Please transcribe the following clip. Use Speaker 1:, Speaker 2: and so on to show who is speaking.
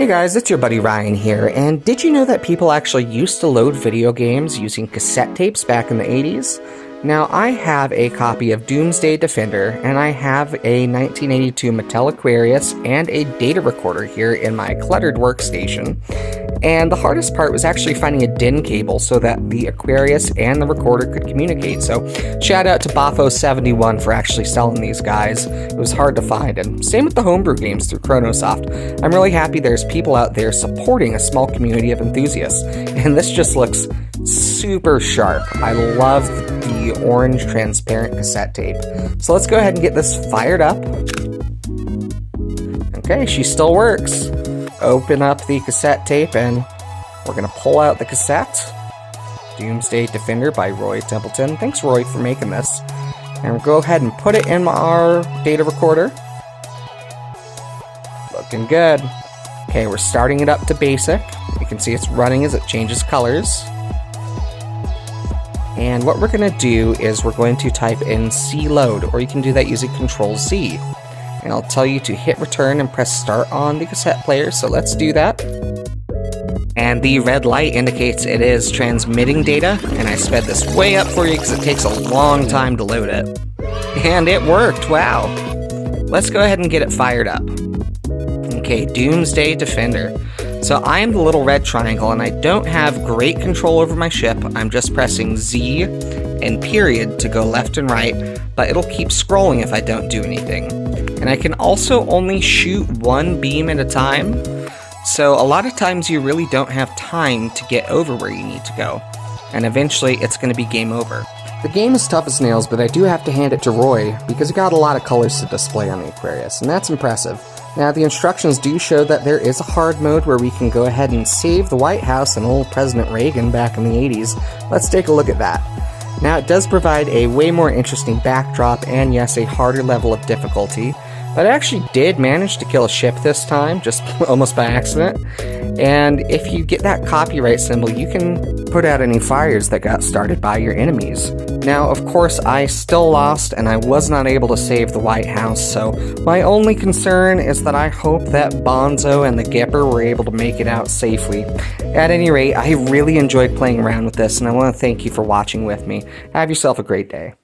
Speaker 1: Hey guys, it's your buddy Ryan here, and did you know that people actually used to load video games using cassette tapes back in the 80s? Now, I have a copy of Doomsday Defender, and I have a 1982 Mattel Aquarius and a data recorder here in my cluttered workstation. And the hardest part was actually finding a DIN cable so that the Aquarius and the recorder could communicate. So shout out to Bafo71 for actually selling these guys. It was hard to find, and same with the homebrew games through Chronosoft. I'm really happy there's people out there supporting a small community of enthusiasts. And this just looks super sharp. I love the orange transparent cassette tape. So let's go ahead and get this fired up. Okay, she still works. Open up the cassette tape and we're going to pull out the cassette. Doomsday Defender by Roy Templeton. Thanks, Roy, for making this. And we'll go ahead and put it in our data recorder. Looking good. Okay, we're starting it up to basic. You can see it's running as it changes colors. And what we're going to do is we're going to type in C-load, or you can do that using Control-Z. And I'll tell you to hit return and press start on the cassette player, so let's do that. And the red light indicates it is transmitting data, and I sped this way up for you because it takes a long time to load it. And it worked, wow! Let's go ahead and get it fired up. Okay, Doomsday Defender. So I am the little red triangle, and I don't have great control over my ship. I'm just pressing Z and period to go left and right, but it'll keep scrolling if I don't do anything. And I can also only shoot one beam at a time, so a lot of times you really don't have time to get over where you need to go. And eventually it's going to be game over. The game is tough as nails, but I do have to hand it to Roy, because he got a lot of colors to display on the Aquarius, and that's impressive. Now, the instructions do show that there is a hard mode where we can go ahead and save the White House and old President Reagan back in the 80s. Let's take a look at that. Now, it does provide a way more interesting backdrop and, yes, a harder level of difficulty. But I actually did manage to kill a ship this time, just almost by accident. And if you get that copyright symbol, you can put out any fires that got started by your enemies. Now, of course, I still lost, and I was not able to save the White House, so my only concern is that I hope that Bonzo and the Gipper were able to make it out safely. At any rate, I really enjoyed playing around with this, and I want to thank you for watching with me. Have yourself a great day.